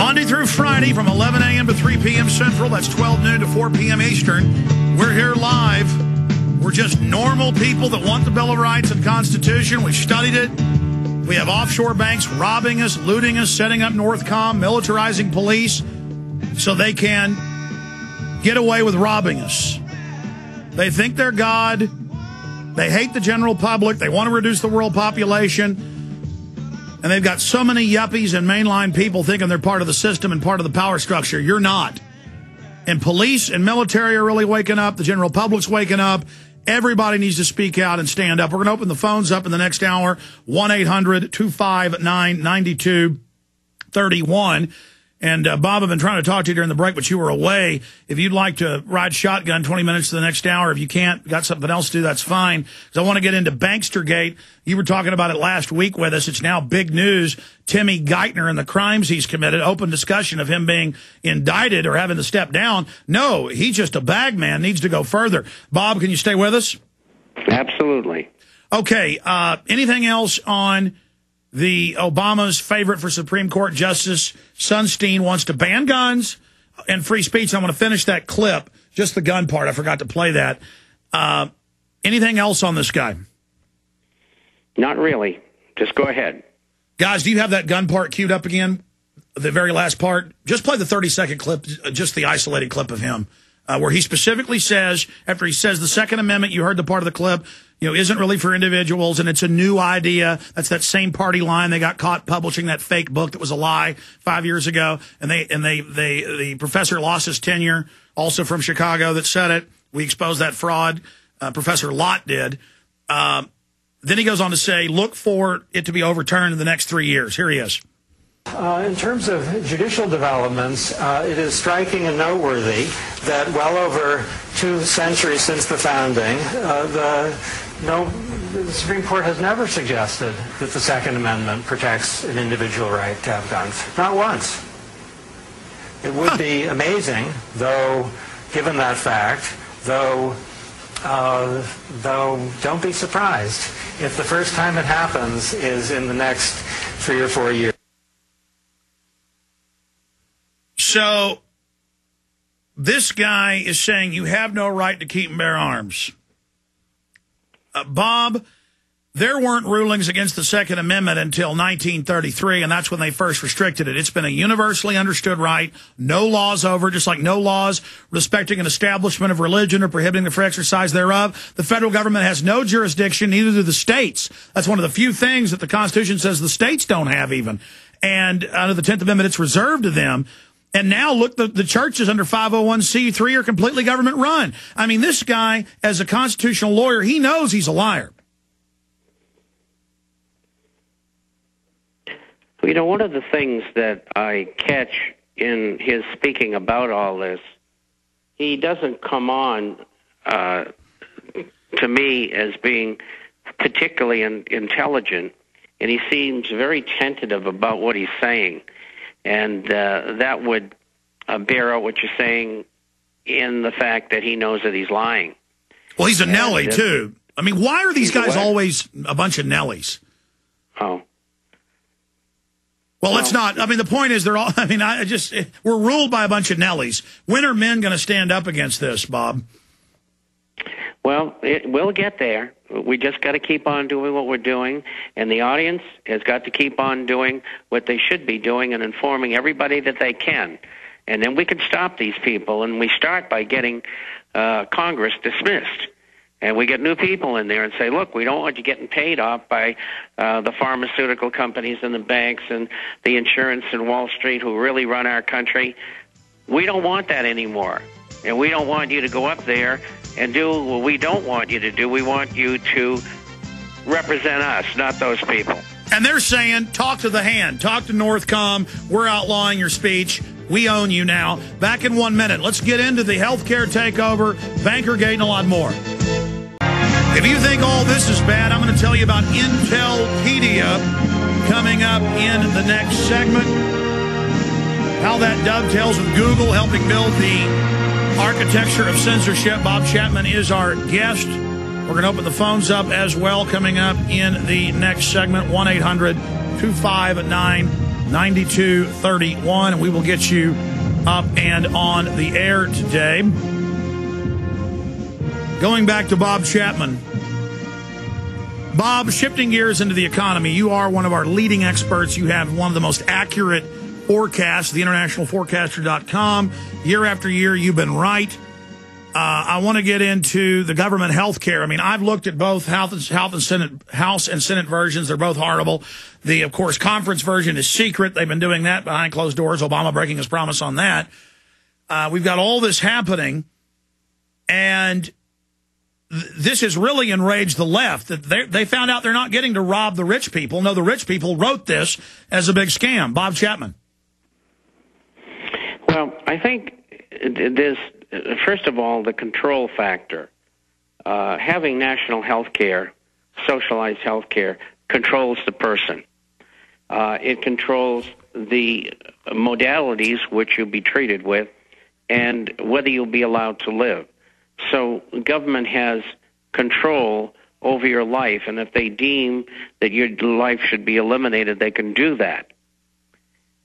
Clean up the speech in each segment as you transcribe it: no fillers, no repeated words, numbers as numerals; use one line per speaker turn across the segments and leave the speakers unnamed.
Monday through Friday from 11 a.m. to 3 p.m. Central. That's 12 noon to 4 p.m. Eastern. We're here live. We're just normal people that want the Bill of Rights and Constitution. We've studied it. We have offshore banks robbing us, looting us, setting up Northcom, militarizing police so they can get away with robbing us. They think they're God. They hate the general public. They want to reduce the world population. And they've got so many yuppies and mainline people thinking they're part of the system and part of the power structure. You're not. And police and military are really waking up. The general public's waking up. Everybody needs to speak out and stand up. We're going to open the phones up in the next hour. 1-800-259-9231. And, Bob, I've been trying to talk to you during the break, but you were away. If you'd like to ride shotgun 20 minutes to the next hour, if you can't, got something else to do, that's fine. Because I want to get into Bankstergate. You were talking about it last week with us. It's now big news. Timmy Geithner and the crimes he's committed. Open discussion of him being indicted or having to step down. No, he's just a bag man. Needs to go further. Bob, can you stay with us?
Absolutely.
Okay. Anything else on the Obama's favorite for Supreme Court Justice Sunstein wants to ban guns and free speech? I'm going to finish that clip, just the gun part. I forgot to play that. Anything else on this guy?
Not really. Just go ahead.
Guys, do you have that gun part queued up again? The very last part? Just play the 30-second clip, just the isolated clip of him, where he specifically says, after he says the Second Amendment, you heard the part of the clip, isn't really for individuals, and it's a new idea. That's that same party line. They got caught publishing that fake book that was a lie 5 years ago, and the professor lost his tenure, also from Chicago, that said it. We exposed that fraud. Professor Lott did. Then he goes on to say, look for it to be overturned in the next 3 years. Here he is.
In terms of judicial developments, it is striking and noteworthy that well over 2 centuries since the founding, the Supreme Court has never suggested that the Second Amendment protects an individual right to have guns. Not once. It would be amazing, though, given that fact, though don't be surprised if the first time it happens is in the next 3 or 4 years.
So this guy is saying you have no right to keep and bear arms. Bob, there weren't rulings against the Second Amendment until 1933, and that's when they first restricted it. It's been a universally understood right, no laws over, just like no laws respecting an establishment of religion or prohibiting the free exercise thereof. The federal government has no jurisdiction, neither do the states. That's one of the few things that the Constitution says the states don't have even. And under the 10th Amendment, it's reserved to them. And now, look, the churches under 501c3 are completely government run. I mean, this guy, as a constitutional lawyer, he knows he's a liar.
One of the things that I catch in his speaking about all this, he doesn't come on to me as being particularly intelligent, and he seems very tentative about what he's saying. And that would bear out what you're saying in the fact that he knows that he's lying.
Well, he's a Nelly, too. I mean, why are these guys always a bunch of Nellies?
Oh.
Well, let's not. I mean, the point is they're all, I mean, we're ruled by a bunch of Nellies. When are men going to stand up against this, Bob?
Well, we'll get there. We just got to keep on doing what we're doing, and the audience has got to keep on doing what they should be doing and informing everybody that they can. And then we can stop these people, and we start by getting Congress dismissed. And we get new people in there and say, look, we don't want you getting paid off by the pharmaceutical companies and the banks and the insurance and Wall Street who really run our country. We don't want that anymore. And we don't want you to go up there and do what we don't want you to do. We want you to represent us, not those people.
And they're saying, talk to the hand, talk to Northcom. We're outlawing your speech. We own you now. Back in 1 minute. Let's get into the healthcare takeover, Bankergate, and a lot more. If you think all this is bad, I'm going to tell you about Intelpedia coming up in the next segment. How that dovetails with Google helping build the architecture of censorship. Bob Chapman is our guest. We're going to open the phones up as well coming up in the next segment. 1-800-259 9231, and we will get you up and on the air today. Going back to Bob Chapman. Bob, shifting gears into the economy, you are one of our leading experts. You have one of the most accurate forecasts, the internationalforecaster.com. Year after year, you've been right. I want to get into the government health care. I mean, I've looked at both House and Senate versions. They're both horrible. The, of course, conference version is secret. They've been doing that behind closed doors. Obama breaking his promise on that. We've got all this happening, and this has really enraged the left. That they found out they're not getting to rob the rich people. No, the rich people wrote this as a big scam. Bob Chapman.
Well, I think there's, first of all, the control factor. Having national health care, socialized health care, controls the person. It controls the modalities which you'll be treated with and whether you'll be allowed to live. So government has control over your life, and if they deem that your life should be eliminated, they can do that.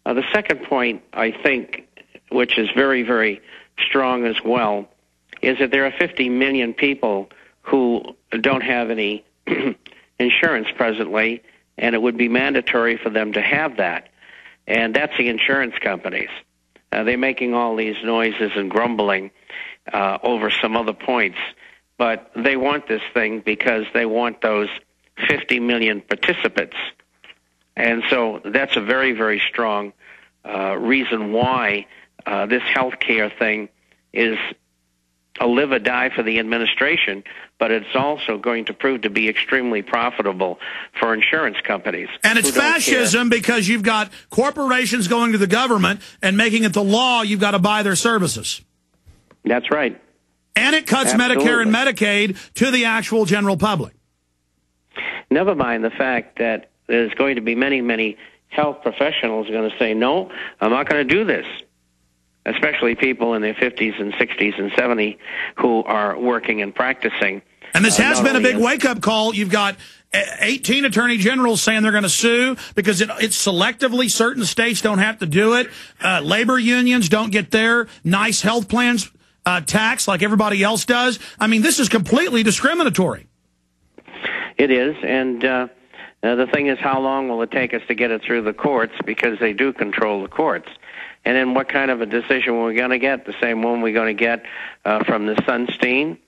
The second point, I think, which is very, very strong as well, is that there are 50 million people who don't have any insurance presently, and it would be mandatory for them to have that. And that's the insurance companies. They're making all these noises and grumbling over some other points, but they want this thing because they want those 50 million participants. And so that's a very, very strong reason why this health care thing is a live or die for the administration, but it's also going to prove to be extremely profitable for insurance companies.
And it's fascism because you've got corporations going to the government and making it the law you've got to buy their services.
That's right.
And it cuts
Absolutely.
Medicare and Medicaid to the actual general public.
Never mind the fact that there's going to be many, many health professionals going to say, no, I'm not going to do this, especially people in their 50s and 60s and 70s who are working and practicing.
And this has been a big wake-up call. You've got 18 attorney generals saying they're going to sue because it's selectively. Certain states don't have to do it. Labor unions don't get their nice health plans taxed like everybody else does. I mean, this is completely discriminatory.
It is, and the thing is, how long will it take us to get it through the courts, because they do control the courts. And then what kind of a decision are we going to get? The same one we're going to get from the Sunstein?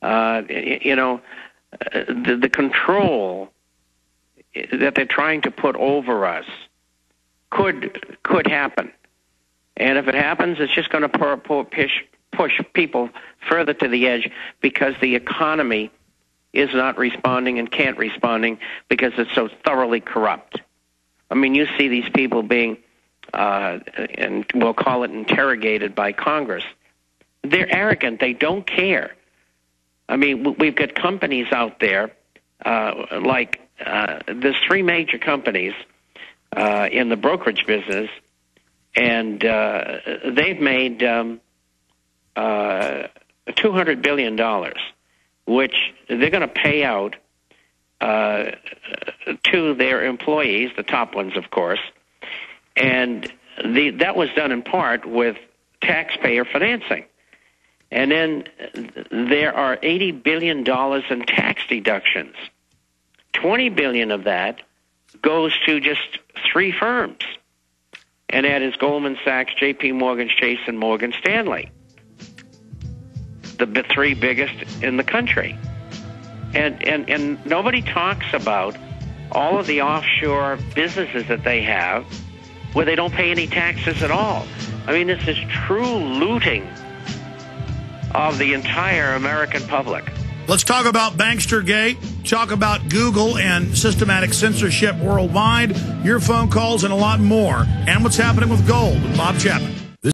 The control that they're trying to put over us could happen. And if it happens, it's just going to push people further to the edge, because the economy is not responding and can't responding because it's so thoroughly corrupt. I mean, you see these people being, and we'll call it interrogated by Congress. They're arrogant. They don't care. I mean, we've got companies out there, there's three major companies in the brokerage business, and they've made $200 billion, which they're going to pay out to their employees, the top ones, of course. And that was done in part with taxpayer financing. And then there are $80 billion in tax deductions. $20 billion of that goes to just three firms, and that is Goldman Sachs, J.P. Morgan Chase, and Morgan Stanley, the three biggest in the country. And nobody talks about all of the offshore businesses that they have where they don't pay any taxes at all. I mean, this is true looting of the entire American public.
Let's talk about Bankstergate, talk about Google and systematic censorship worldwide, your phone calls, and a lot more. And what's happening with gold with Bob Chapman.